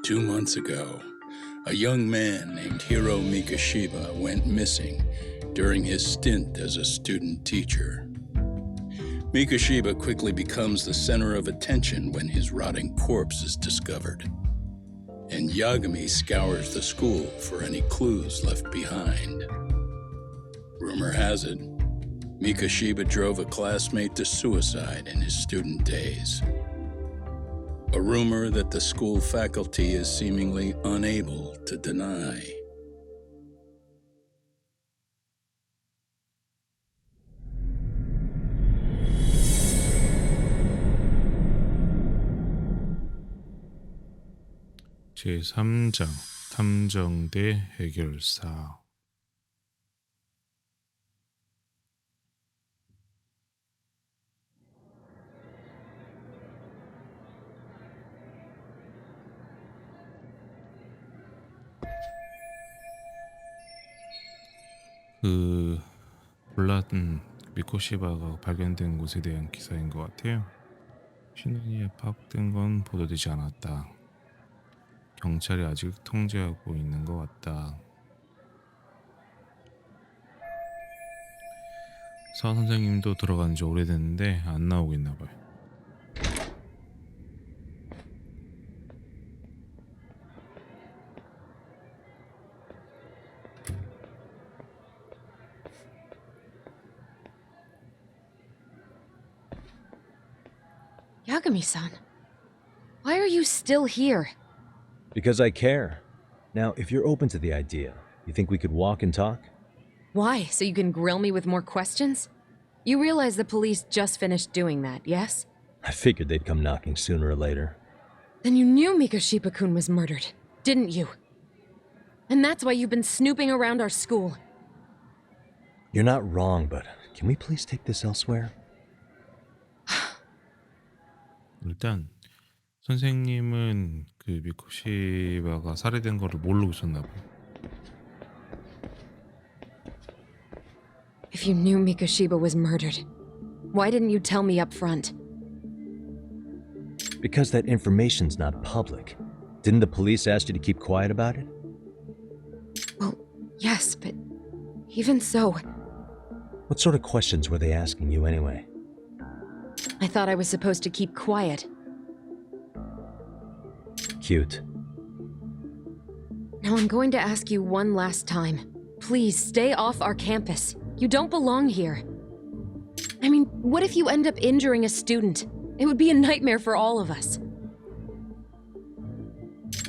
2 months ago, a young man named Hiro Mikashiba went missing during his stint as a student teacher. Mikashiba quickly becomes the center of attention when his rotting corpse is discovered, and Yagami scours the school for any clues left behind. Rumor has it, Mikashiba drove a classmate to suicide in his student days. A rumor that the school faculty is seemingly unable to deny. 제3장 탐정대 해결사. 불났던 미코시바가 발견된 곳에 대한 기사인 것 같아요. 신원이 파악된 건 보도되지 않았다. 경찰이 아직 통제하고 있는 것 같다. 사 선생님도 들어간 지 오래됐는데 안 나오고 있나 봐요. Yagami-san, why are you still here? Because I care. Now, if you're open to the idea, you think we could walk and talk? Why? So you can grill me with more questions? You realize the police just finished doing that, yes? I figured they'd come knocking sooner or later. Then you knew Mikashiba-kun was murdered, didn't you? And that's why you've been snooping around our school. You're not wrong, but can we please take this elsewhere? 일단 선생님은 그 미코시바가 살해된 거를 모르고 있었나 봐요. If you knew Mikashiba was murdered, why didn't you tell me up front? Because that information's not public. Didn't the police ask you to keep quiet about it? Well, yes, but even so... What sort of questions were they asking you anyway? I thought I was supposed to keep quiet. Cute. Now I'm going to ask you one last time. Please, stay off our campus. You don't belong here. I mean, what if you end up injuring a student? It would be a nightmare for all of us.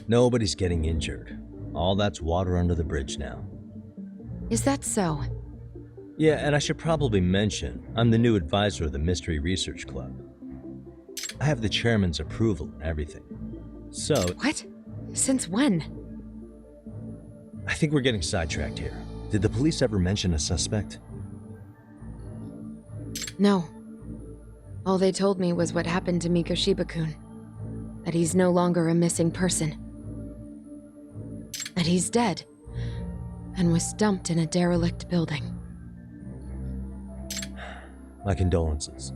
Nobody's getting injured. All that's water under the bridge now. Is that so? Yeah, and I should probably mention, I'm the new advisor of the Mystery Research Club. I have the chairman's approval and everything. So... What? Since when? I think we're getting sidetracked here. Did the police ever mention a suspect? No. All they told me was what happened to Mikashiba-kun. That he's no longer a missing person. That he's dead. And was dumped in a derelict building. My condolences.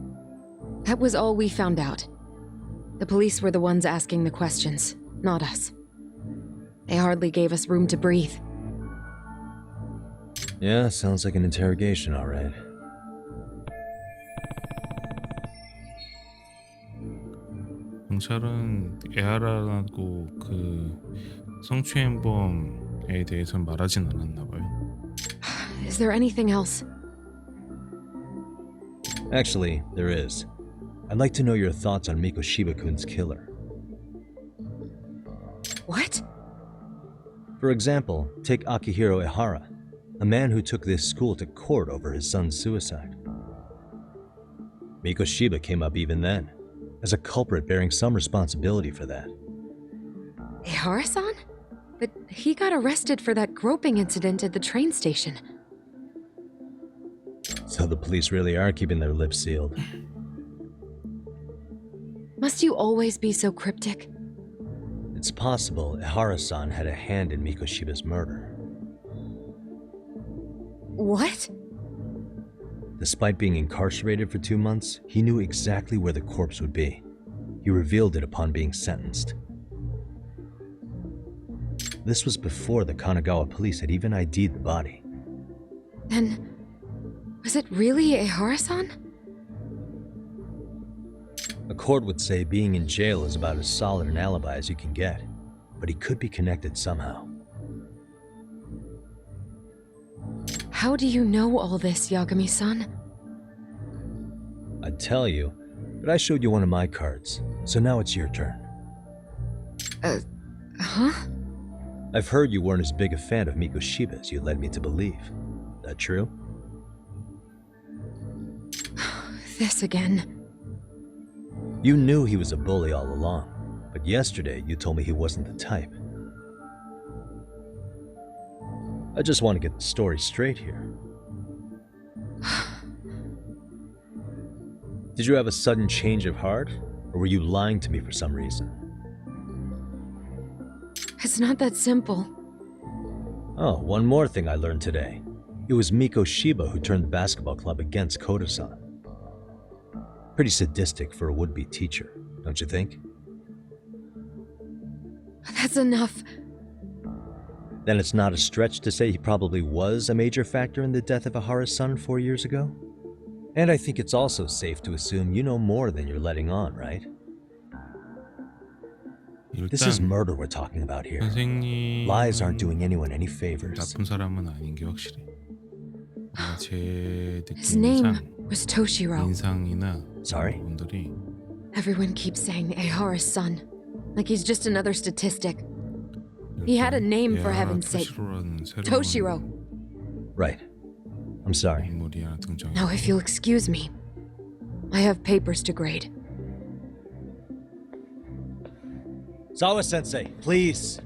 That was all we found out. The police were the ones asking the questions, not us. They hardly gave us room to breathe. Yeah, sounds like an interrogation, all right. 경찰은 에하라라고 그 성추행범에 대해서는 말하진 않았나 봐요. Is there anything else? Actually, there is. I'd like to know your thoughts on Mikoshiba-kun's killer. What? For example, take Akihiro Ehara, a man who took this school to court over his son's suicide. Mikoshiba came up even then, as a culprit bearing some responsibility for that. Ehara-san? But he got arrested for that groping incident at the train station. So the police really are keeping their lips sealed. Must you always be so cryptic? It's possible Ehara-san had a hand in Mikoshiba's murder. What? Despite being incarcerated for 2 months, he knew exactly where the corpse would be. He revealed it upon being sentenced. This was before the Kanagawa police had even ID'd the body. Then, was it really Ehara-san? A court would say being in jail is about as solid an alibi as you can get, but he could be connected somehow. How do you know all this, Yagami-san? I'd tell you, but I showed you one of my cards, so now it's your turn. Huh? I've heard you weren't as big a fan of Miko Shiba as you led me to believe. That true? This again. You knew he was a bully all along, but yesterday you told me he wasn't the type. I just want to get the story straight here. Did you have a sudden change of heart, or were you lying to me for some reason? It's not that simple. Oh, one more thing I learned today. It was Miko Shiba who turned the basketball club against Koda-san. Pretty sadistic for a would-be teacher, don't you think? That's enough. Then it's not a stretch to say he probably was a major factor in the death of Ahara's son 4 years ago? And I think it's also safe to assume you know more than you're letting on, right? This is murder we're talking about here. 선생님 Lies aren't doing anyone any favors. 나쁜 사람은 아닌 게 확실해. 제 His name 느낌상 was Toshiro. 인상이나 Sorry? 분들이 Everyone keeps saying Ehara's son, like he's just another statistic. He had a name, for heaven's sake. Toshiro. Right. I'm sorry. 인물이 하나 등장해. Now, if you'll excuse me, I have papers to grade. Sawa-sensei, please.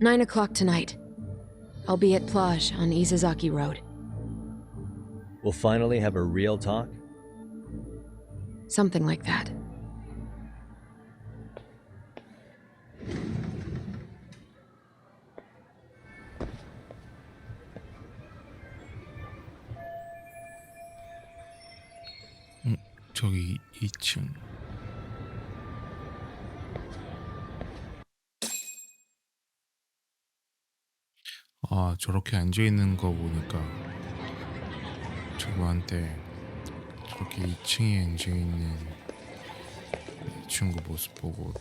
9 o'clock tonight. I'll be at Plage on Izazaki Road. We'll finally have a real talk? Something like that. 저기 2층. 아, 저렇게 앉아 있는 거 보니까 저한테 저렇게 2층에 앉아 있는 이 친구 모습 보고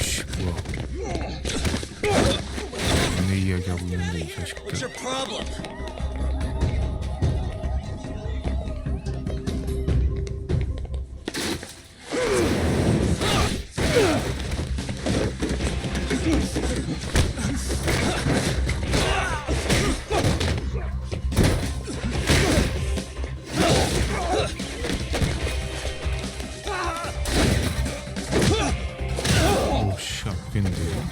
씨, 뭐야? 내 이야기하고 있는데 이 자식들. 오씨, 아프겠는데요?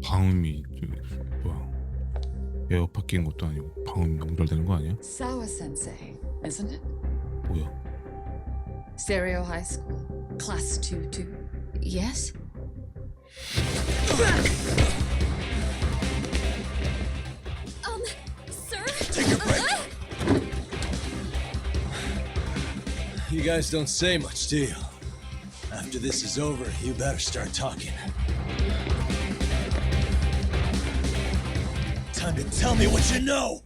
방음이 뭐야? 에어팟 낀 것도 아니고 방음이 연결되는 거 아니야? Sawa-sensei, isn't it? 뭐야? Stereo High School, Class 2-2. Yes? Sir? Take a break. You guys don't say much, do you? After this is over, you better start talking. Time to tell me what you know!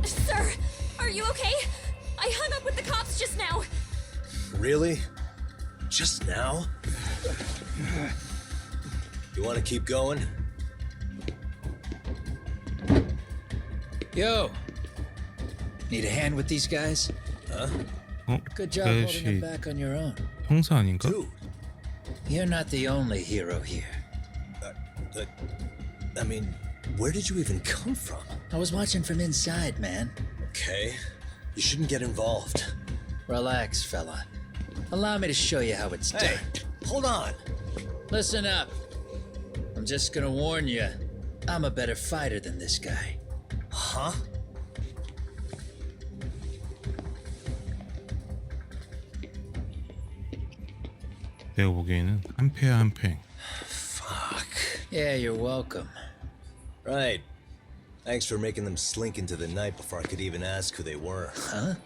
Sir, are you okay? I hung up with the cops just now. Really? Just now? You want to keep going? Yo, need a hand with these guys? Huh? 어? Good job holding 아저씨 it back on your own. 형사 아닌가? Dude, You're not the only hero here. I mean, where did you even come from? I was watching from inside, man. Okay, you shouldn't get involved. Relax, fella. Allow me to show you how it's done. Hey, hold on. Listen up. I'm just gonna warn you. I'm a better fighter than this guy. Huh? 내가 보기에는 한 패야 한 패. Fuck. Yeah, you're welcome. Right. Thanks for making them slink into the night before I could even ask who they were. Huh?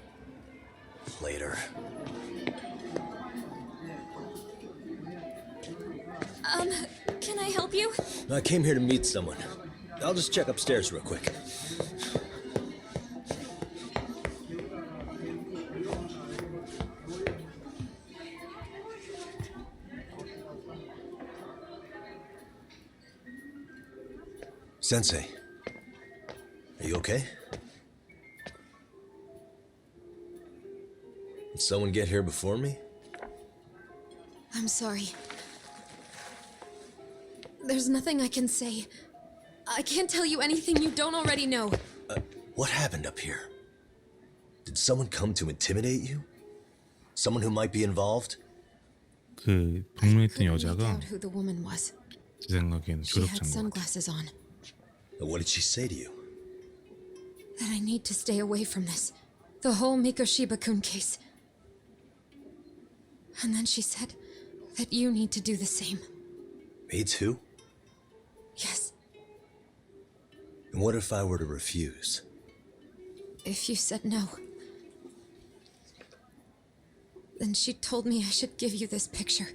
Later. Can I help you? I came here to meet someone. I'll just check upstairs real quick. Sensei, are you okay? Did someone get here before me? I'm sorry. There's nothing I can say. I can't tell you anything you don't already know. What happened up here? Did someone come to intimidate you? Someone who might be involved? 그 방문했던 Couldn't make 여자가 out who the woman was. 제 생각에는 She had 졸업자인 것 같아. sunglasses on. What did she say to you? That I need to stay away from this. The whole Mikoshiba-kun case. And then she said that you need to do the same. Me too? Yes. And what if I were to refuse? If you said no. Then she told me I should give you this picture.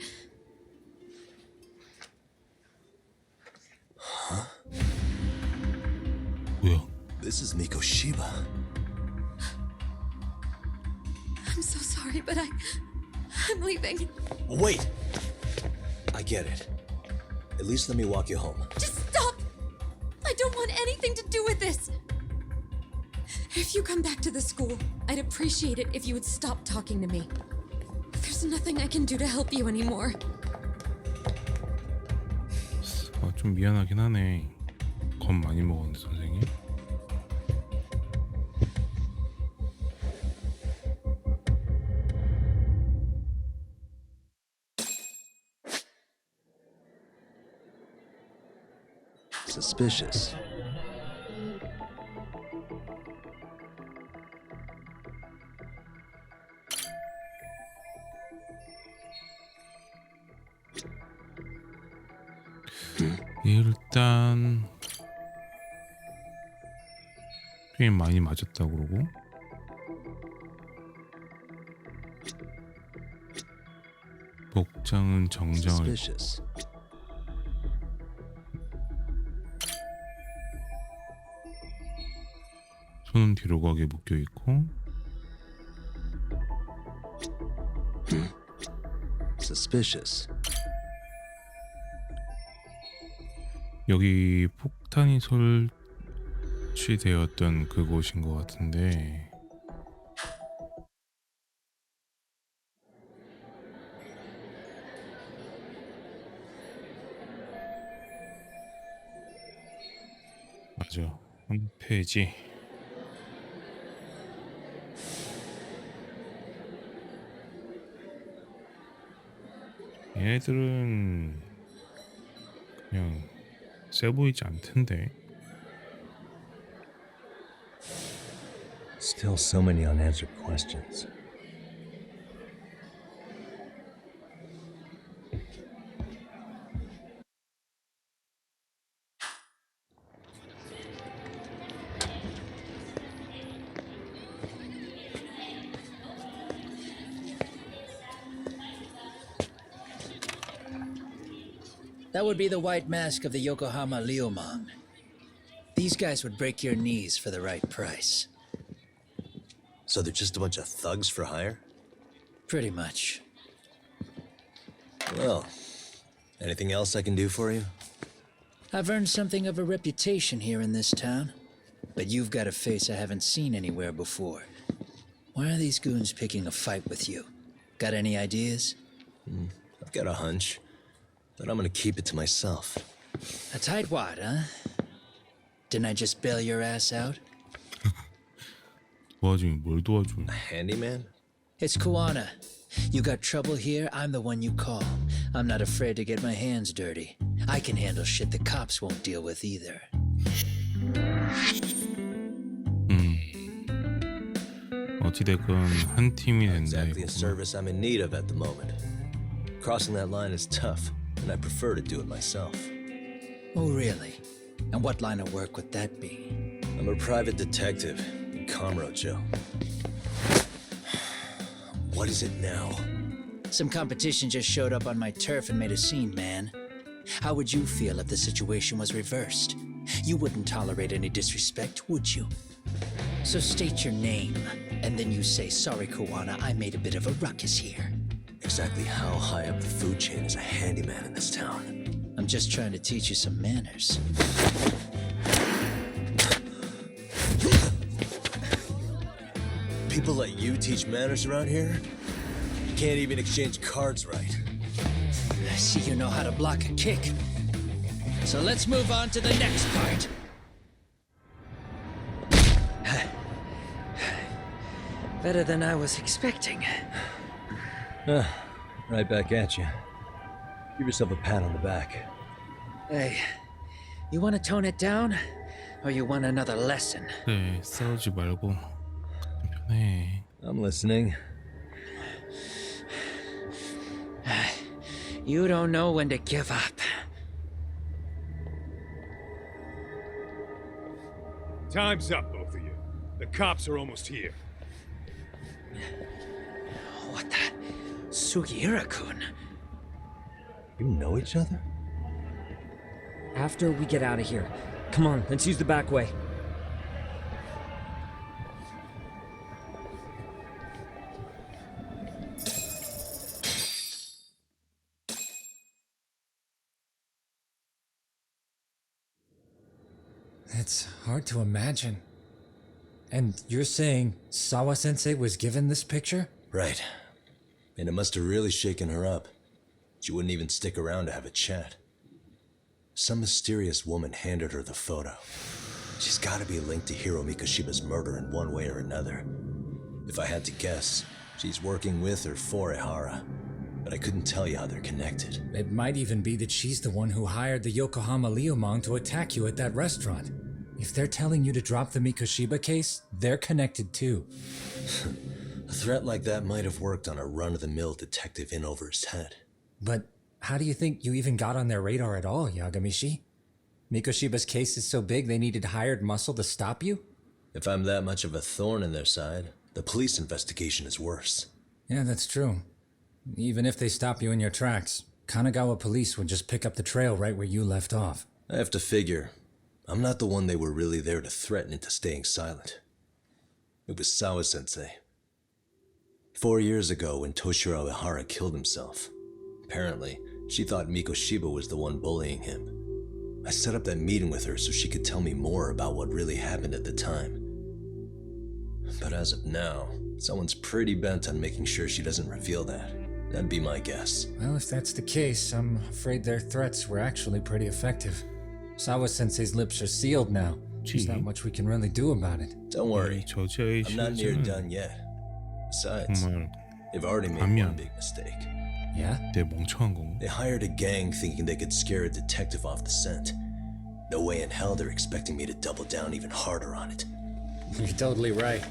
뭐야? This is Mikoshiba. I'm so sorry, but I'm leaving. Wait! I get it. At least let me walk you home. Just stop! I don't want anything to do with this! If you come back to the school, I'd appreciate it if you would stop talking to me. There's nothing I can do to help you anymore. 좀 미안하긴 하네. 겁 많이 먹었는데 선생님. Suspicious. 일단 꽤 많이 맞았다고 그러고 복장은 정장을 Suspicious. 손은 뒤로 가게 묶여 있고 Suspicious. 여기 폭탄이 설치되었던 그곳인 것 같은데 맞아 한 페이지 얘네들은 그냥 세 보이지 않던데. Still so many unanswered questions. That would be the white mask of the Yokohama Liumang. These guys would break your knees for the right price. So they're just a bunch of thugs for hire? Pretty much. Well, anything else I can do for you? I've earned something of a reputation here in this town, but you've got a face I haven't seen anywhere before. Why are these goons picking a fight with you? Got any ideas? I've got a hunch, but I'm gonna keep it to myself. A tightwad, huh? Didn't I just bail your ass out? 도와주긴 뭘 도와줘? Handyman? It's Kuwana. You got trouble here, I'm the one you call. I'm not afraid to get my hands dirty. I can handle shit the cops won't deal with either. 어찌됐건 한 팀이 된다 Exactly a 이거구나. service I'm in need of at the moment. Crossing that line is tough, and I prefer to do it myself. Oh, really? And what line of work would that be? I'm a private detective in Comrojo. What is it now? Some competition just showed up on my turf and made a scene, man. How would you feel if the situation was reversed? You wouldn't tolerate any disrespect, would you? So state your name, and then you say, sorry, Kawana, I made a bit of a ruckus here. Exactly how high up the food chain is a handyman in this town? I'm just trying to teach you some manners. People like you teach manners around here? You can't even exchange cards right. I see you know how to block a kick. So let's move on to the next part. Better than I was expecting. Right back at you. Give yourself a pat on the back. Hey, you want to tone it down? Or you want another lesson? 그래, 싸우지 말고 편해. I'm listening. You don't know when to give up. Time's up, both of you. The cops are almost here. What the? Sugiura-kun? You know each other? After we get out of here. Come on, let's use the back way. It's hard to imagine. And you're saying Sawa-sensei was given this picture? Right. And it must have really shaken her up. She wouldn't even stick around to have a chat. Some mysterious woman handed her the photo. She's gotta be linked to Hiro Mikoshiba's murder in one way or another. If I had to guess, she's working with or for Ehara. But I couldn't tell you how they're connected. It might even be that she's the one who hired the Yokohama Liumang to attack you at that restaurant. If they're telling you to drop the Mikoshiba case, they're connected too. A threat like that might have worked on a run-of-the-mill detective in over his head. But how do you think you even got on their radar at all, Yagamishi? Mikoshiba's case is so big they needed hired muscle to stop you? If I'm that much of a thorn in their side, the police investigation is worse. Yeah, that's true. Even if they stop you in your tracks, Kanagawa police would just pick up the trail right where you left off. I have to figure, I'm not the one they were really there to threaten into staying silent. It was Sawa-sensei. 4 years ago when Toshiro Ehara killed himself, apparently, she thought Mikoshiba was the one bullying him. I set up that meeting with her so she could tell me more about what really happened at the time. But as of now, someone's pretty bent on making sure she doesn't reveal that. That'd be my guess. Well, if that's the case, I'm afraid their threats were actually pretty effective. Sawa-sensei's lips are sealed now. There's not much we can really do about it. Don't worry, 저지아이즈 I'm not near 시리즈는 done yet. Besides, 정말 they've already made 반면. one big mistake. Yeah? 내 멍청한 건가? They hired a gang thinking they could scare a detective off the scent. No way in hell they're expecting me to double down even harder on it. You're totally right.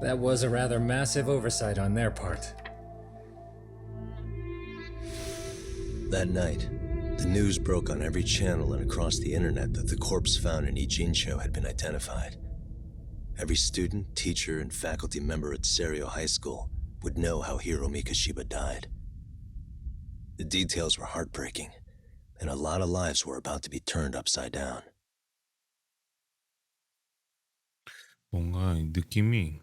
That was a rather massive oversight on their part. That night, the news broke on every channel and across the internet that the corpse found in Ijincho had been identified. Every student, teacher, and faculty member at Serio High School would know how Hiro Mikoshiba died. The details were heartbreaking, and a lot of lives were about to be turned upside down. 뭔가 느낌이